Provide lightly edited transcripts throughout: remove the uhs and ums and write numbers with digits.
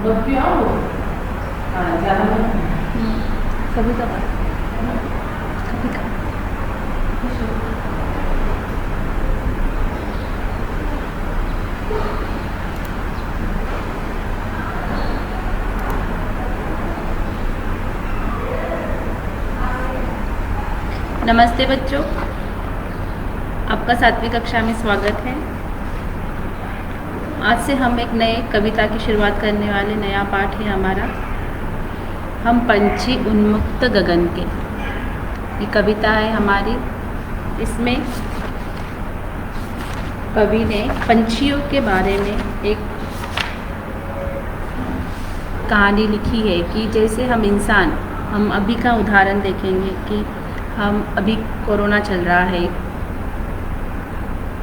कभी कभार कभी कभार। नमस्ते बच्चों, आपका 7वीं कक्षा में स्वागत है। आज से हम एक नए कविता की शुरुआत करने वाले। नया पाठ है हमारा, हम पंछी उन्मुक्त गगन के। ये कविता है हमारी। इसमें कवि ने पंछियों के बारे में एक कहानी लिखी है कि जैसे हम अभी का उदाहरण देखेंगे कि हम अभी कोरोना चल रहा है,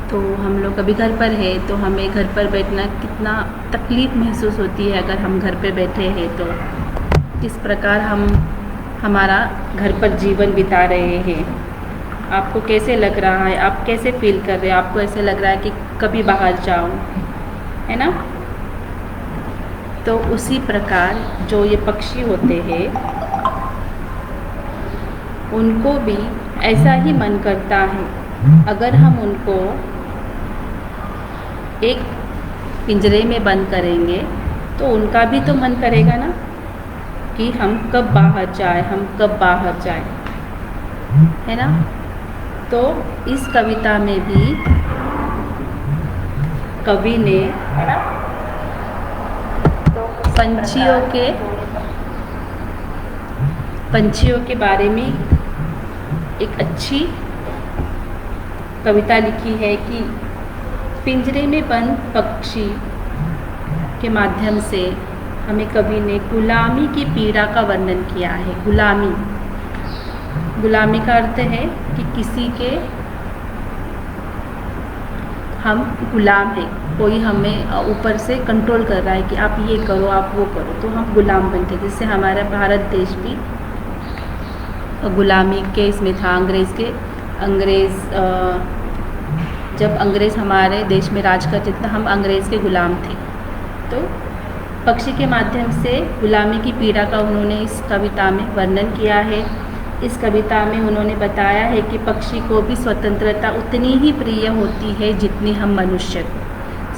तो हम लोग अभी घर पर है, तो हमें घर पर बैठना कितना तकलीफ़ महसूस होती है। अगर हम घर पे बैठे हैं तो किस प्रकार हम हमारा घर पर जीवन बिता रहे हैं। आपको कैसे लग रहा है, आप कैसे फील कर रहे हैं? आपको ऐसे लग रहा है कि कभी बाहर जाऊं, है ना? तो उसी प्रकार जो ये पक्षी होते हैं, उनको भी ऐसा ही मन करता है। अगर हम उनको एक पिंजरे में बंद करेंगे तो उनका भी तो मन करेगा ना कि हम कब बाहर जाए, है ना? तो इस कविता में भी कवि ने पंछियों के बारे में एक अच्छी कविता लिखी है कि पिंजरे में बंद पक्षी के माध्यम से हमें कवि ने गुलामी की पीड़ा का वर्णन किया है। गुलामी का अर्थ है कि किसी के हम गुलाम हैं, कोई हमें ऊपर से कंट्रोल कर रहा है कि आप ये करो, आप वो करो, तो हम गुलाम बनते। जिससे हमारा भारत देश भी गुलामी के इसमें था। जब अंग्रेज़ हमारे देश में राज करते थे, हम अंग्रेज़ के गुलाम थे। तो पक्षी के माध्यम से गुलामी की पीड़ा का उन्होंने इस कविता में वर्णन किया है। इस कविता में उन्होंने बताया है कि पक्षी को भी स्वतंत्रता उतनी ही प्रिय होती है जितनी हम मनुष्य को।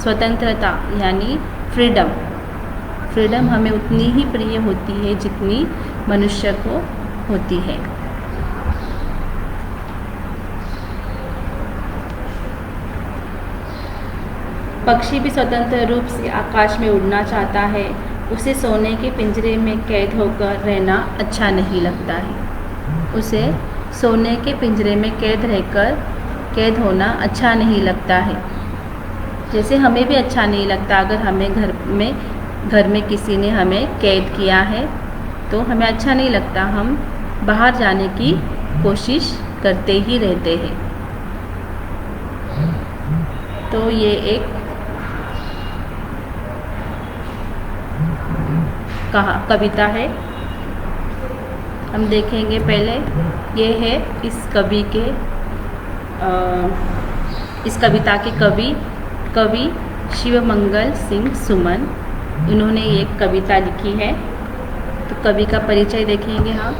स्वतंत्रता यानी फ्रीडम हमें उतनी ही प्रिय होती है जितनी मनुष्य को होती है। पक्षी भी स्वतंत्र रूप से आकाश में उड़ना चाहता है। उसे सोने के पिंजरे में कैद होकर रहना अच्छा नहीं लगता है। उसे सोने के पिंजरे में कैद होना अच्छा नहीं लगता है। जैसे हमें भी अच्छा नहीं लगता अगर हमें घर में किसी ने हमें कैद किया है, तो हमें अच्छा नहीं लगता। हम बाहर जाने की कोशिश करते ही रहते हैं। तो ये एक कविता है, हम देखेंगे। पहले ये है इस कविता के कवि शिवमंगल सिंह सुमन। इन्होंने एक कविता लिखी है। तो कवि का परिचय देखेंगे हम।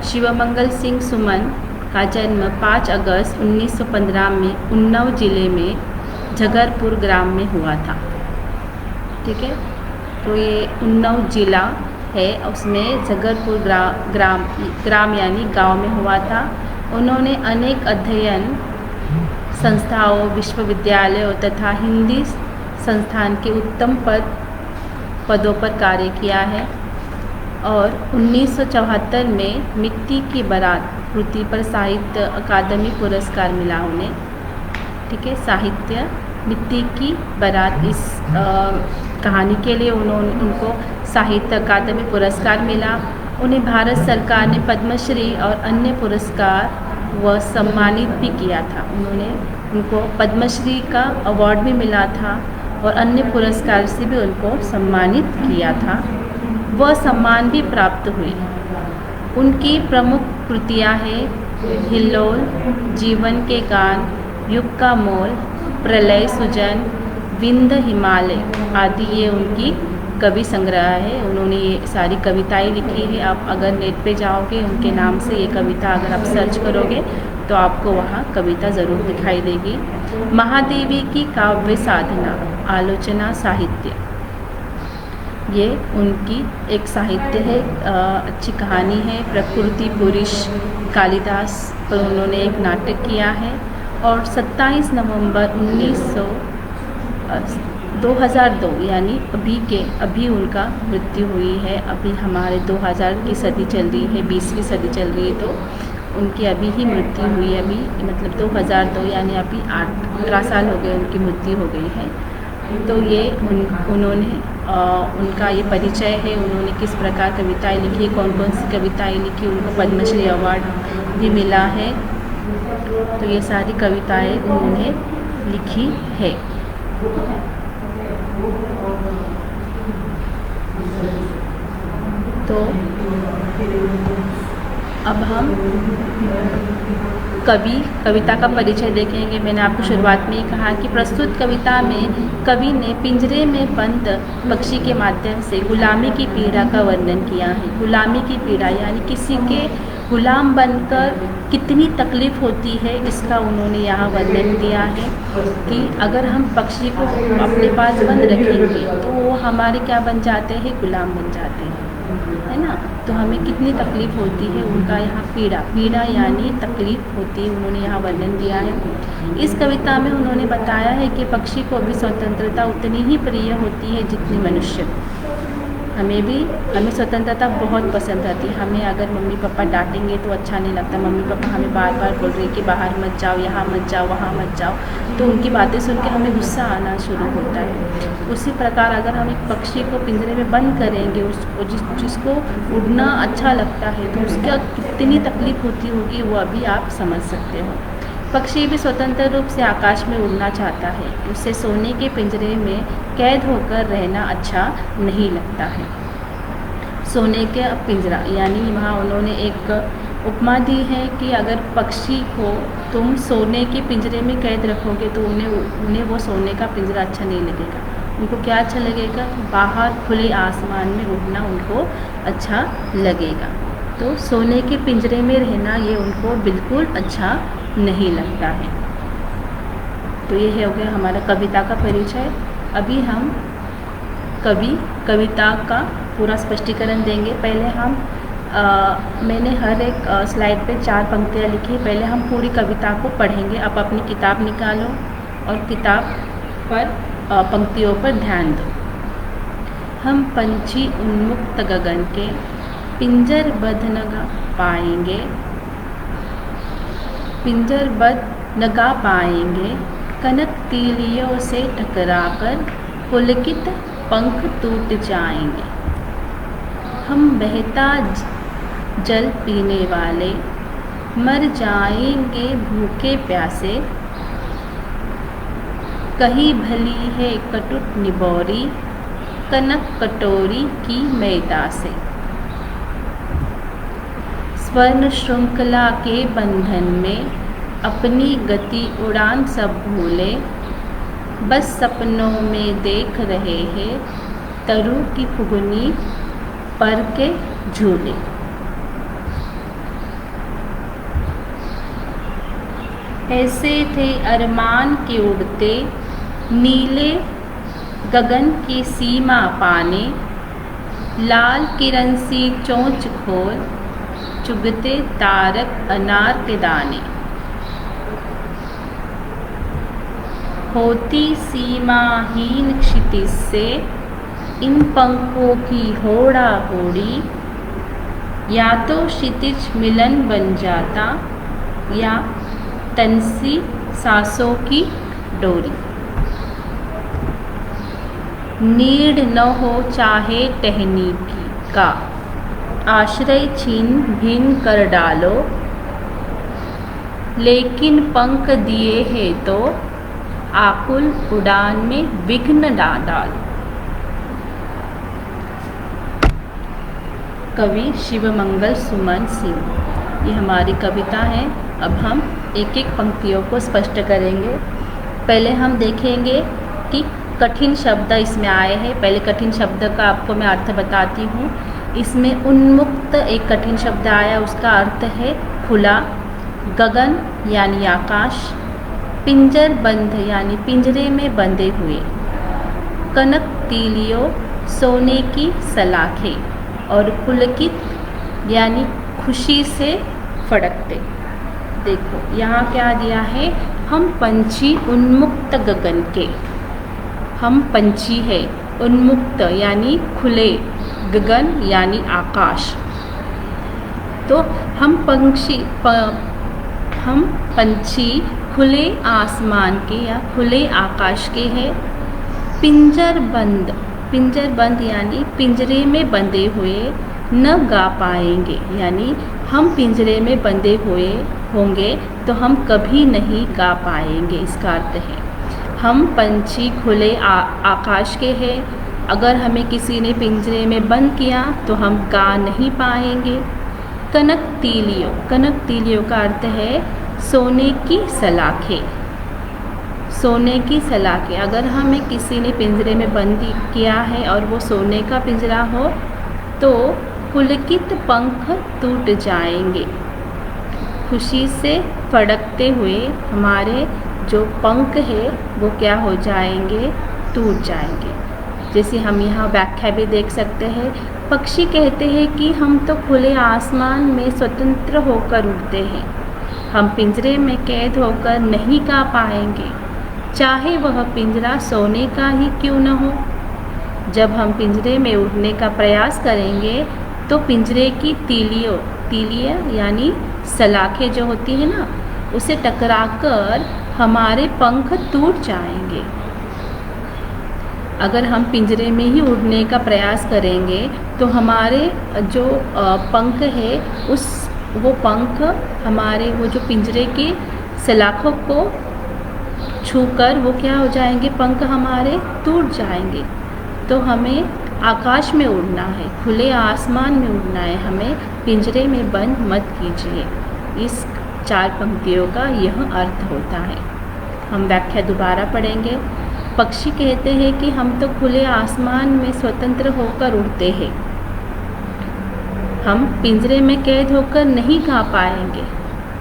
शिवमंगल सिंह सुमन का जन्म 5 अगस्त 1915 में उन्नाव जिले में झगरपुर ग्राम में हुआ था। ठीक है, तो ये उन्नाव जिला है, उसमें झगरपुर ग्राम यानी गांव में हुआ था। उन्होंने अनेक अध्ययन संस्थाओं, विश्वविद्यालयों तथा हिंदी संस्थान के उत्तम पदों पर कार्य किया है। और 1974 में मिट्टी की बारात कृति पर साहित्य अकादमी पुरस्कार मिला उन्हें। ठीक है, साहित्य मिट्टी की बारात इस कहानी के लिए उनको साहित्य अकादमी पुरस्कार मिला। उन्हें भारत सरकार ने पद्मश्री और अन्य पुरस्कार व सम्मानित भी किया था। उनको पद्मश्री का अवार्ड भी मिला था और अन्य पुरस्कार से भी उनको सम्मानित किया था। वह सम्मान भी प्राप्त हुई। उनकी प्रमुख कृतियाँ हैं हिल्लोल, जीवन के गान, युग का मोल, प्रलय सुजन, विंध्य हिमालय आदि ये उनकी कवि संग्रह है। उन्होंने ये सारी कविताएं लिखी है। आप अगर नेट पे जाओगे उनके नाम से ये कविता अगर आप सर्च करोगे तो आपको वहाँ कविता ज़रूर दिखाई देगी। महादेवी की काव्य साधना, आलोचना, साहित्य, ये उनकी एक साहित्य है, अच्छी कहानी है। प्रकृति पुरुष, कालिदास पर उन्होंने एक नाटक किया है। और 27 नवंबर 2002 यानी अभी उनका मृत्यु हुई है। अभी हमारे 2000 की सदी चल रही है, 20वीं सदी चल रही है, तो उनकी अभी ही मृत्यु हुई है। अभी मतलब 2002 यानी अभी 18 साल हो गए उनकी मृत्यु हो गई है। तो ये उन्होंने उनका ये परिचय है, उन्होंने किस प्रकार कविताएं लिखी, कौन कौन सी कविताएं लिखी, उनको पद्मश्री अवार्ड भी मिला है। तो ये सारी कविताएं उन्होंने लिखी है। तो अब हम कविता का परिचय देखेंगे। मैंने आपको शुरुआत में ही कहा कि प्रस्तुत कविता में कवि ने पिंजरे में बंद पक्षी के माध्यम से गुलामी की पीड़ा का वर्णन किया है। गुलामी की पीड़ा यानी किसी के गुलाम बनकर कितनी तकलीफ़ होती है, इसका उन्होंने यहाँ वर्णन दिया है कि अगर हम पक्षी को अपने पास बंद रखेंगे तो वो हमारे क्या बन जाते हैं, गुलाम बन जाते हैं, है ना। तो हमें कितनी तकलीफ़ होती है, उनका यहाँ पीड़ा यानी तकलीफ़ होती है, उन्होंने यहाँ वर्णन दिया है। इस कविता में उन्होंने बताया है कि पक्षी को भी स्वतंत्रता उतनी ही प्रिय होती है जितनी मनुष्य। हमें स्वतंत्रता बहुत पसंद आती है। हमें अगर मम्मी पापा डांटेंगे तो अच्छा नहीं लगता। मम्मी पापा हमें बार बार बोल रहे हैं कि बाहर मत जाओ, यहाँ मत जाओ, वहाँ मत जाओ, तो उनकी बातें सुन के हमें गुस्सा आना शुरू होता है। उसी प्रकार अगर हम एक पक्षी को पिंजरे में बंद करेंगे, उसको जिसको उड़ना अच्छा लगता है, तो उसका कितनी तकलीफ़ होती होगी वो अभी आप समझ सकते हो। पक्षी भी स्वतंत्र रूप से आकाश में उड़ना चाहता है। उसे सोने के पिंजरे में कैद होकर रहना अच्छा नहीं लगता है। सोने के पिंजरा यानी वहाँ उन्होंने एक उपमा दी है कि अगर पक्षी को तुम सोने के पिंजरे में कैद रखोगे तो उन्हें वो सोने का पिंजरा अच्छा नहीं लगेगा। उनको क्या अच्छा लगेगा, बाहर खुले आसमान में उड़ना उनको अच्छा लगेगा। तो सोने के पिंजरे में रहना ये उनको बिल्कुल अच्छा नहीं लगता है। तो ये हो गया हमारा कविता का परिचय। अभी हम कविता का पूरा स्पष्टीकरण देंगे। पहले हम मैंने हर एक स्लाइड पे 4 पंक्तियाँ लिखी। पहले हम पूरी कविता को पढ़ेंगे। आप अपनी किताब निकालो और किताब पर पंक्तियों पर ध्यान दो। हम पंछी उन्मुक्त गगन के पिंजरबद्ध न पाएंगे, पिंजरबद्ध नगा पाएंगे, कनक तीलियों से टकराकर पुलकित पंख टूट जाएंगे। हम बहता जल पीने वाले मर जाएंगे भूखे प्यासे, कहीं भली है कटुट निबोरी कनक कटोरी की मैदा से। स्वर्ण श्रृंखला के बंधन में अपनी गति उड़ान सब भूले, बस सपनों में देख रहे हैं तरु की फुगनी पर के झूले। ऐसे थे अरमान के उड़ते नीले गगन की सीमा पाने, लाल किरण सी चोंच खोल चुगते तारक अनार के दाने। होती सीमाहीन क्षितिज से इन पंखों की होड़ा होड़ी, या तो क्षितिज मिलन बन जाता या तनसी सांसों की डोरी। नीड न हो चाहे टहनी का, आश्रय छीन भिन्न कर डालो, लेकिन पंख दिए हैं तो आकुल उड़ान में विघ्न डालो। कवि शिवमंगल सुमन सिंह, ये हमारी कविता है। अब हम एक एक पंक्तियों को स्पष्ट करेंगे। पहले हम देखेंगे कि कठिन शब्द इसमें आए हैं। पहले कठिन शब्द का आपको मैं अर्थ बताती हूँ। इसमें उन्मुक्त एक कठिन शब्द आया, उसका अर्थ है खुला। गगन यानी आकाश। पिंजर बंद यानी पिंजरे में बंधे हुए। कनक तीलियों सोने की सलाखें। और पुलकित यानी खुशी से फड़कते। देखो यहाँ क्या दिया है, हम पंछी उन्मुक्त गगन के। हम पंछी है, उन्मुक्त यानी खुले, गगन यानी आकाश। तो हम पंछी खुले आसमान के या खुले आकाश के हैं। पिंजर बंद यानी पिंजरे में बंधे हुए न गा पाएंगे, यानी हम पिंजरे में बंधे हुए होंगे तो हम कभी नहीं गा पाएंगे, इसका अर्थ है। हम पंछी खुले आकाश के हैं, अगर हमें किसी ने पिंजरे में बंद किया तो हम गा नहीं पाएंगे। कनक तीलियों का अर्थ है सोने की सलाखें। सोने की सलाखें, अगर हमें किसी ने पिंजरे में बंद किया है और वो सोने का पिंजरा हो तो पुलकित पंख टूट जाएंगे। खुशी से फड़कते हुए हमारे जो पंख है वो क्या हो जाएंगे, टूट जाएंगे। जैसे हम यहाँ व्याख्या भी देख सकते हैं। पक्षी कहते हैं कि हम तो खुले आसमान में स्वतंत्र होकर उड़ते हैं, हम पिंजरे में कैद होकर नहीं गा पाएंगे, चाहे वह पिंजरा सोने का ही क्यों न हो। जब हम पिंजरे में उड़ने का प्रयास करेंगे तो पिंजरे की तीलियाँ यानी सलाखें जो होती है ना, उसे टकराकर हमारे पंख टूट जाएंगे। अगर हम पिंजरे में ही उड़ने का प्रयास करेंगे तो हमारे जो पंख है वो पंख हमारे वो जो पिंजरे की सलाखों को छूकर वो क्या हो जाएंगे, पंख हमारे टूट जाएंगे। तो हमें आकाश में उड़ना है, खुले आसमान में उड़ना है, हमें पिंजरे में बंद मत कीजिए। इस 4 पंक्तियों का यह अर्थ होता है। हम व्याख्या दोबारा पढ़ेंगे। पक्षी कहते हैं कि हम तो खुले आसमान में स्वतंत्र होकर उड़ते हैं, हम पिंजरे में कैद होकर नहीं गा पाएंगे।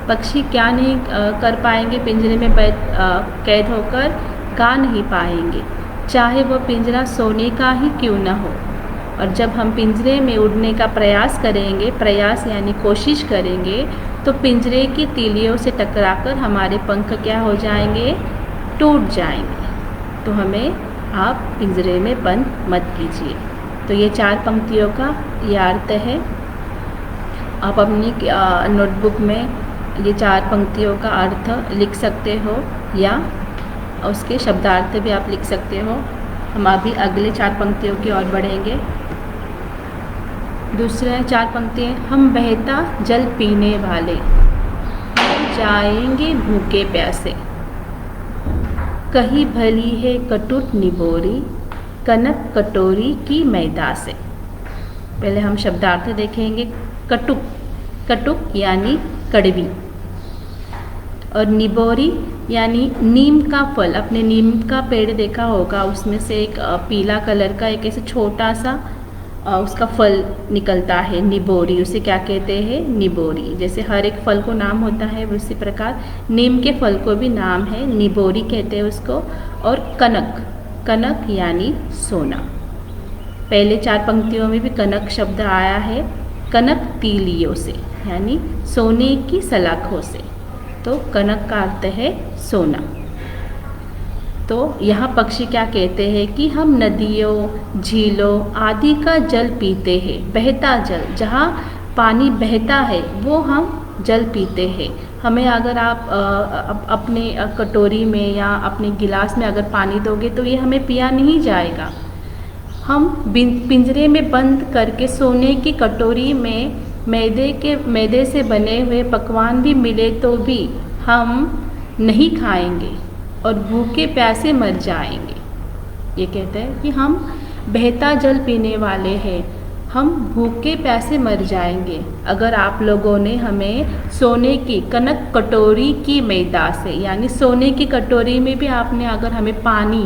पक्षी क्या नहीं कर पाएंगे, पिंजरे में कैद होकर गा नहीं पाएंगे, चाहे वह पिंजरा सोने का ही क्यों न हो। और जब हम पिंजरे में उड़ने का प्रयास करेंगे, प्रयास यानी कोशिश करेंगे, तो पिंजरे की तीलियों से टकराकर हमारे पंख क्या हो जाएंगे, टूट जाएंगे। तो हमें आप पिंजरे में बंद मत कीजिए। तो ये 4 पंक्तियों का ये अर्थ है। आप अपनी नोटबुक में ये 4 पंक्तियों का अर्थ लिख सकते हो या उसके शब्दार्थ भी आप लिख सकते हो। हम अभी अगले 4 पंक्तियों की ओर बढ़ेंगे। दूसरे 4 पंक्तियाँ, हम बहता जल पीने वाले जाएंगे भूखे प्यासे। कही भली है कटुट निबोरी, कनक कटोरी की मैदा से। पहले हम शब्दार्थ देखेंगे। कटुक यानी कड़वी, और निबोरी यानी नीम का फल। अपने नीम का पेड़ देखा होगा, उसमें से एक पीला कलर का एक ऐसे छोटा सा उसका फल निकलता है, निबोरी। उसे क्या कहते हैं, निबोरी। जैसे हर एक फल को नाम होता है उसी प्रकार नीम के फल को भी नाम है, निबोरी कहते हैं उसको। और कनक यानी सोना। पहले 4 पंक्तियों में भी कनक शब्द आया है, कनक तीलियों से यानी सोने की सलाखों से। तो कनक का अर्थ है सोना। तो यहाँ पक्षी क्या कहते हैं कि हम नदियों, झीलों आदि का जल पीते हैं। बहता जल, जहाँ पानी बहता है वो हम जल पीते हैं। हमें अगर आप अपने कटोरी में या अपने गिलास में अगर पानी दोगे तो ये हमें पिया नहीं जाएगा। हम पिंजरे में बंद करके सोने की कटोरी में मैदे से बने हुए पकवान भी मिले तो भी हम नहीं खाएंगे और भूखे प्यासे मर जाएंगे। ये कहते हैं कि हम बहता जल पीने वाले हैं, हम भूखे प्यासे मर जाएंगे अगर आप लोगों ने हमें सोने की कनक कटोरी की मैदा से, यानी सोने की कटोरी में भी आपने अगर हमें पानी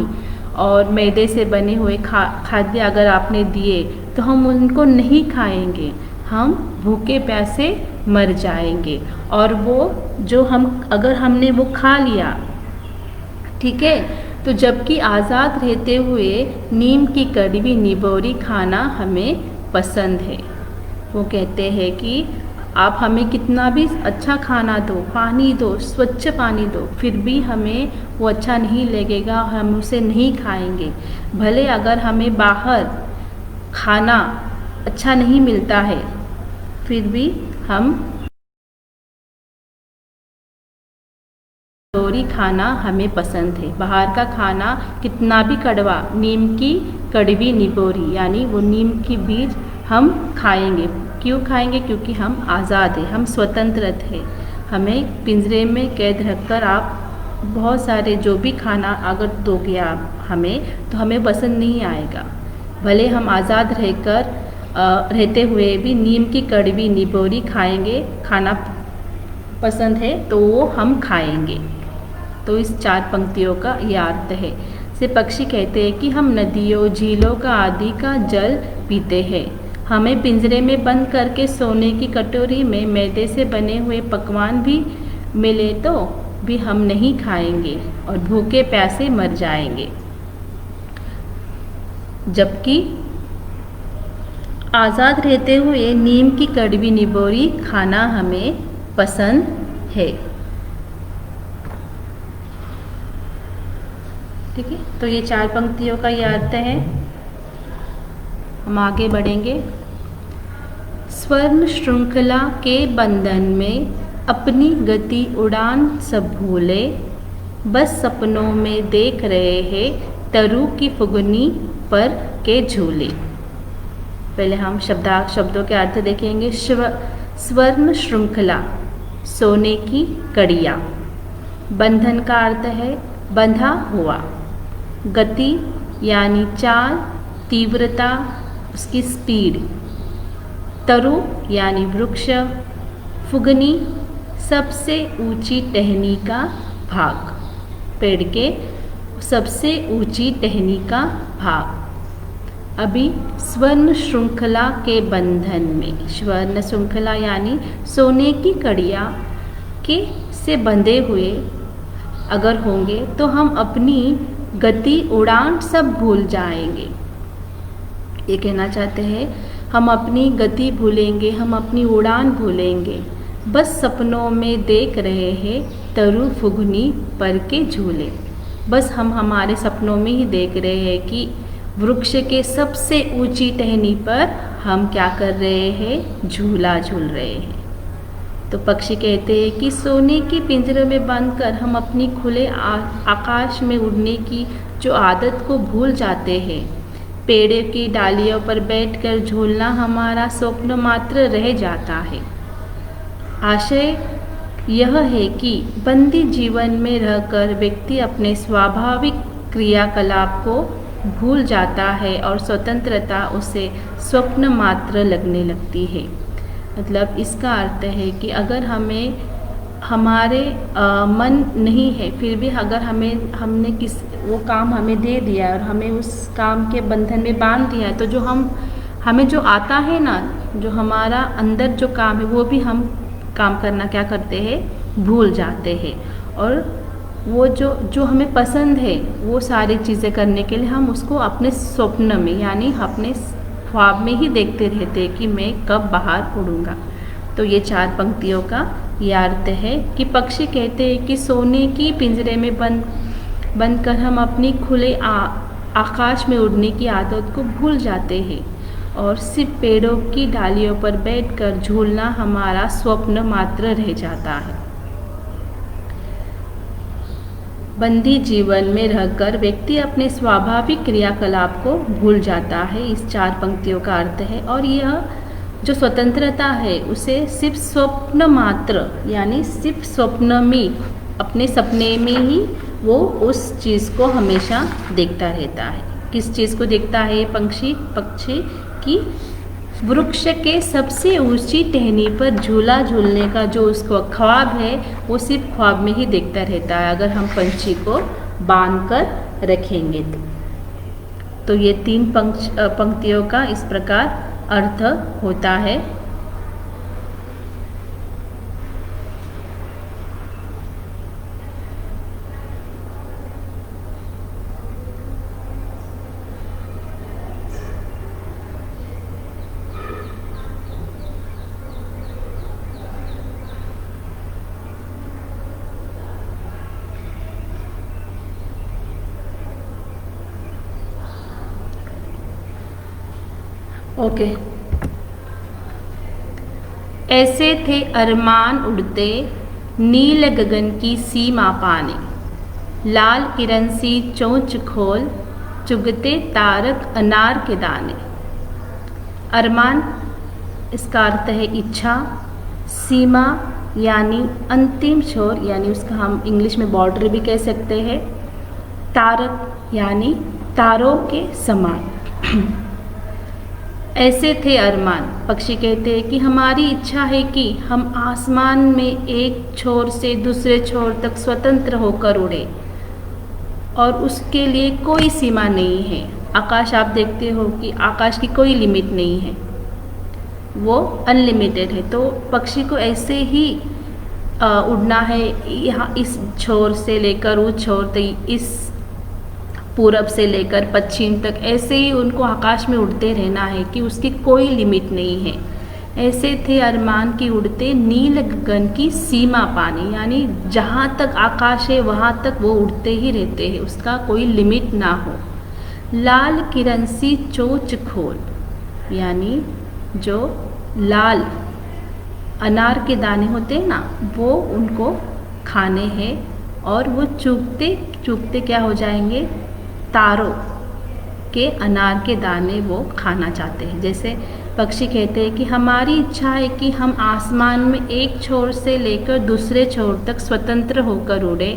और मैदे से बने हुए खाद्य अगर आपने दिए तो हम उनको नहीं खाएंगे, हम भूखे प्यासे मर जाएंगे। और वो जो अगर हमने वो खा लिया, ठीक है, तो जबकि आज़ाद रहते हुए नीम की कड़वी निबोरी खाना हमें पसंद है। वो कहते हैं कि आप हमें कितना भी अच्छा खाना दो, पानी दो, स्वच्छ पानी दो, फिर भी हमें वो अच्छा नहीं लगेगा, हम उसे नहीं खाएंगे। भले अगर हमें बाहर खाना अच्छा नहीं मिलता है, फिर भी हम निबोरी खाना हमें पसंद है। बाहर का खाना कितना भी कड़वा, नीम की कड़वी निबोरी यानी वो नीम की बीज हम खाएंगे। क्यों खाएंगे? क्योंकि हम आज़ाद हैं, हम स्वतंत्र थे। हमें पिंजरे में कैद रखकर आप बहुत सारे जो भी खाना अगर दोगे आप हमें, तो हमें पसंद नहीं आएगा। भले हम आज़ाद रहते हुए भी नीम की कड़वी निबोरी खाना पसंद है तो वो हम खाएंगे। तो इस 4 पंक्तियों का ये अर्थ है। से पक्षी कहते हैं कि हम नदियों, झीलों का आदि का जल पीते हैं। हमें पिंजरे में बंद करके सोने की कटोरी में मैदे से बने हुए पकवान भी मिले तो भी हम नहीं खाएंगे और भूखे प्यासे मर जाएंगे। जबकि आज़ाद रहते हुए नीम की कड़वी निबोरी खाना हमें पसंद है। ठीक है, तो ये 4 पंक्तियों का ये अर्थ है। हम आगे बढ़ेंगे। स्वर्ण श्रृंखला के बंधन में अपनी गति उड़ान सब भूले, बस सपनों में देख रहे हैं तरु की फुगनी पर के झूले। पहले हम शब्दों के अर्थ देखेंगे। स्वर्ण श्रृंखला, सोने की कड़िया। बंधन का अर्थ है बंधा हुआ। गति यानी चाल, तीव्रता, उसकी स्पीड। तरु यानी वृक्ष। फुगनी सबसे ऊंची टहनी का भाग, पेड़ के सबसे ऊंची टहनी का भाग। अभी स्वर्ण श्रृंखला के बंधन में, स्वर्ण श्रृंखला यानी सोने की कड़िया के से बंधे हुए अगर होंगे तो हम अपनी गति उड़ान सब भूल जाएंगे। ये कहना चाहते हैं हम अपनी गति भूलेंगे, हम अपनी उड़ान भूलेंगे। बस सपनों में देख रहे हैं तरु फुगनी पर के झूले। बस हम हमारे सपनों में ही देख रहे हैं कि वृक्ष के सबसे ऊंची टहनी पर हम क्या कर रहे हैं? झूला झूल रहे हैं। तो पक्षी कहते हैं कि सोने के पिंजरे में बंद कर हम अपनी खुले आकाश में उड़ने की जो आदत को भूल जाते हैं। पेड़ की डालियों पर बैठकर झूलना हमारा स्वप्न मात्र रह जाता है। आशय यह है कि बंदी जीवन में रहकर व्यक्ति अपने स्वाभाविक क्रियाकलाप को भूल जाता है और स्वतंत्रता उसे स्वप्न मात्र लगने लगती है। मतलब इसका अर्थ है कि अगर हमारे मन नहीं है, फिर भी अगर हमने वो काम हमें दे दिया और हमें उस काम के बंधन में बांध दिया है, तो हमें जो आता है ना, जो हमारा अंदर जो काम है वो भी हम काम करना क्या करते हैं? भूल जाते हैं। और वो जो हमें पसंद है वो सारी चीज़ें करने के लिए हम उसको अपने स्वप्न में यानी अपने ख्वाब में ही देखते रहते हैं कि मैं कब बाहर उड़ूँगा। तो ये 4 पंक्तियों का ये अर्थ है कि पक्षी कहते हैं कि सोने की पिंजरे में बंद कर हम अपनी खुले आकाश में उड़ने की आदत को भूल जाते हैं और सिर्फ पेड़ों की डालियों पर बैठकर झूलना हमारा स्वप्न मात्र रह जाता है। बंदी जीवन में रहकर व्यक्ति अपने स्वाभाविक क्रियाकलाप को भूल जाता है, इस 4 पंक्तियों का अर्थ है। और यह जो स्वतंत्रता है उसे सिर्फ स्वप्न मात्र यानी सिर्फ स्वप्न में, अपने सपने में ही वो उस चीज़ को हमेशा देखता रहता है। किस चीज़ को देखता है पक्षी की वृक्ष के सबसे ऊंची टहनी पर झूला झूलने का जो उसको ख्वाब है वो सिर्फ ख्वाब में ही देखता रहता है, अगर हम पंछी को बांध कर रखेंगे तो। तो ये 3 पंक्तियों का इस प्रकार अर्थ होता है। ओके। ऐसे थे अरमान उड़ते नील गगन की सीमा पाने, लाल किरण सी चोंच खोल चुगते तारक अनार के दाने। अरमान इसका अर्थ है इच्छा, सीमा यानी अंतिम छोर, यानी उसका हम इंग्लिश में बॉर्डर भी कह सकते हैं, तारक यानी तारों के समान। ऐसे थे अरमान, पक्षी कहते हैं कि हमारी इच्छा है कि हम आसमान में एक छोर से दूसरे छोर तक स्वतंत्र होकर उड़े और उसके लिए कोई सीमा नहीं है। आकाश आप देखते हो कि आकाश की कोई लिमिट नहीं है, वो अनलिमिटेड है। तो पक्षी को ऐसे ही उड़ना है, यहाँ इस छोर से लेकर उस छोर तक, इस पूरब से लेकर पश्चिम तक, ऐसे ही उनको आकाश में उड़ते रहना है कि उसकी कोई लिमिट नहीं है। ऐसे थे अरमान की उड़ते नील गगन की सीमा पाने, यानी जहाँ तक आकाश है वहाँ तक वो उड़ते ही रहते हैं, उसका कोई लिमिट ना हो। लाल किरण सी चोंच खोल, यानी जो लाल अनार के दाने होते हैं ना, वो उनको खाने हैं और वो चुगते चुगते क्या हो जाएंगे, तारों के अनार के दाने वो खाना चाहते हैं। जैसे पक्षी कहते हैं कि हमारी इच्छा है कि हम आसमान में एक छोर से लेकर दूसरे छोर तक स्वतंत्र होकर उड़े।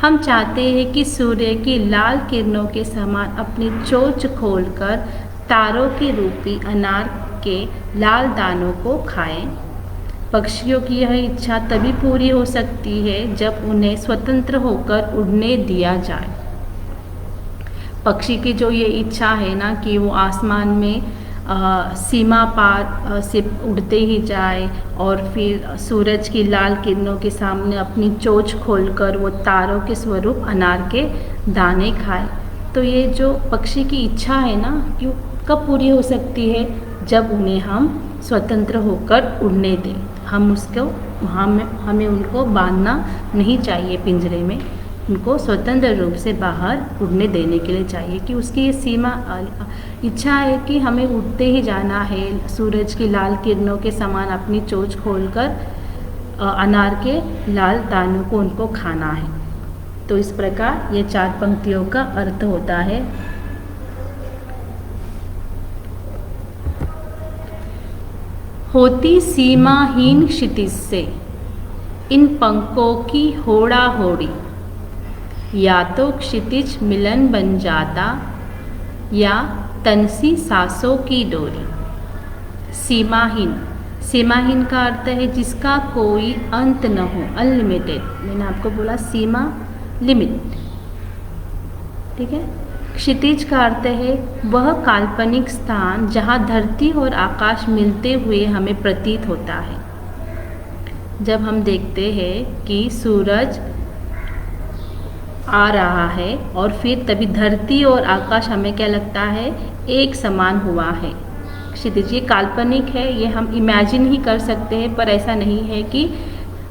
हम चाहते हैं कि सूर्य की लाल किरणों के समान अपनी चोंच खोलकर तारों के रूपी अनार के लाल दानों को खाएं। पक्षियों की यह इच्छा तभी पूरी हो सकती है जब उन्हें स्वतंत्र होकर उड़ने दिया जाए। पक्षी की जो ये इच्छा है ना कि वो आसमान में सीमा पार से उड़ते ही जाए और फिर सूरज की लाल किरणों के सामने अपनी चोंच खोलकर वो तारों के स्वरूप अनार के दाने खाए। तो ये जो पक्षी की इच्छा है ना, कि कब पूरी हो सकती है, जब उन्हें हम स्वतंत्र होकर उड़ने दें। हम उसको हमें उनको बांधना नहीं चाहिए पिंजरे में, उनको स्वतंत्र रूप से बाहर उड़ने देने के लिए चाहिए कि उसकी ये सीमा इच्छा है कि हमें उड़ते ही जाना है, सूरज की लाल किरणों के समान अपनी चोंच खोलकर अनार के लाल दानों को उनको खाना है। तो इस प्रकार ये 4 पंक्तियों का अर्थ होता है। होती सीमाहीन क्षितिज से इन पंखों की होड़ा होड़ी, या तो क्षितिज मिलन बन जाता या तनसी सांसों की डोरी। सीमाहीन, सीमाहीन का अर्थ है जिसका कोई अंत न हो, अनलिमिटेड। मैंने आपको बोला सीमा, लिमिट, ठीक है। क्षितिज का अर्थ है वह काल्पनिक स्थान जहाँ धरती और आकाश मिलते हुए हमें प्रतीत होता है। जब हम देखते हैं कि सूरज आ रहा है और फिर तभी धरती और आकाश हमें क्या लगता है, एक समान हुआ है। क्षितिज ये काल्पनिक है, ये हम इमेजिन ही कर सकते हैं, पर ऐसा नहीं है कि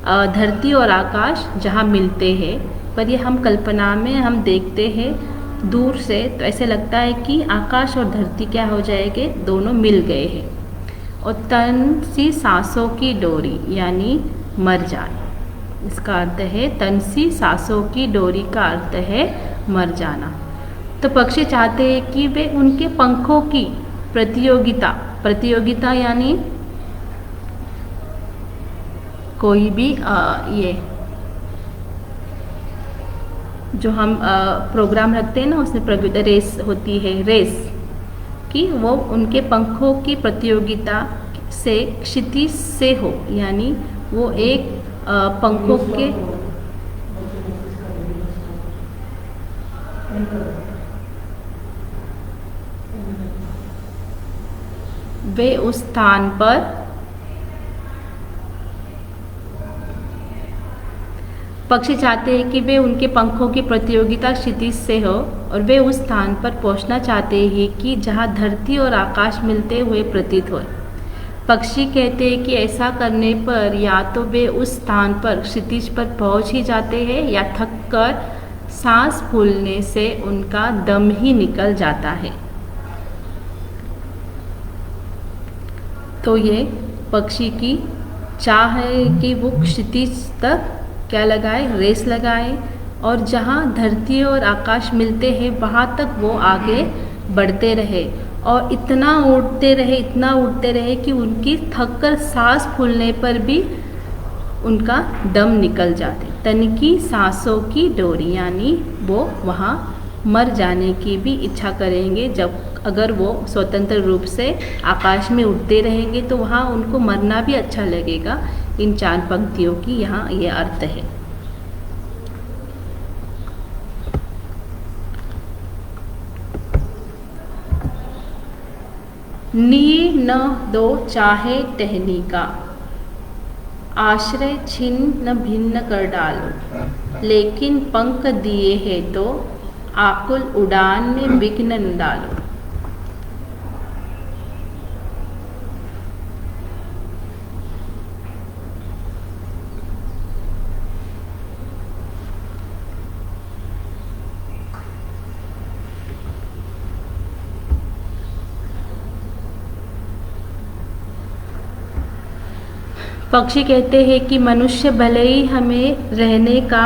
धरती और आकाश जहाँ मिलते हैं, पर ये हम कल्पना में हम देखते हैं दूर से, तो ऐसे लगता है कि आकाश और धरती क्या हो जाएंगे, दोनों मिल गए हैं। और तन सी सांसों की डोरी यानी मर जाए, इसका अर्थ है तन सी सांसों की डोरी का अर्थ है मर जाना। तो पक्षी चाहते हैं कि वे उनके पंखों की प्रतियोगिता यानी कोई भी ये जो हम प्रोग्राम रखते हैं ना, उसमें प्रतियोगिता रेस होती है, रेस कि वो उनके पंखों की प्रतियोगिता से क्षितिज से हो, यानी वो एक पंखों के वे उस स्थान पर पक्षी चाहते हैं कि वे उनके पंखों की प्रतियोगिता क्षितिज से हो और वे उस स्थान पर पहुंचना चाहते हैं कि जहां धरती और आकाश मिलते हुए प्रतीत हो। पक्षी कहते हैं कि ऐसा करने पर या तो वे उस स्थान पर क्षितिज पर पहुंच ही जाते हैं या थककर सांस फूलने से उनका दम ही निकल जाता है। तो ये पक्षी की चाह है कि वो क्षितिज तक क्या लगाए, रेस लगाए और जहाँ धरती और आकाश मिलते हैं वहाँ तक वो आगे बढ़ते रहे और इतना उड़ते रहे कि उनकी थककर सांस फूलने पर भी उनका दम निकल जाते। तनिकी सांसों की डोरी, यानी वो वहाँ मर जाने की भी इच्छा करेंगे। जब अगर वो स्वतंत्र रूप से आकाश में उड़ते रहेंगे तो वहाँ उनको मरना भी अच्छा लगेगा। इन 4 पंक्तियों की यहाँ ये अर्थ है। नीर न दो चाहे टहनी का, आश्रय छिन्न न भिन्न कर डालो, लेकिन पंख दिए है तो आकुल उड़ान में विघ्न न डालो। पक्षी कहते हैं कि मनुष्य भले ही हमें रहने का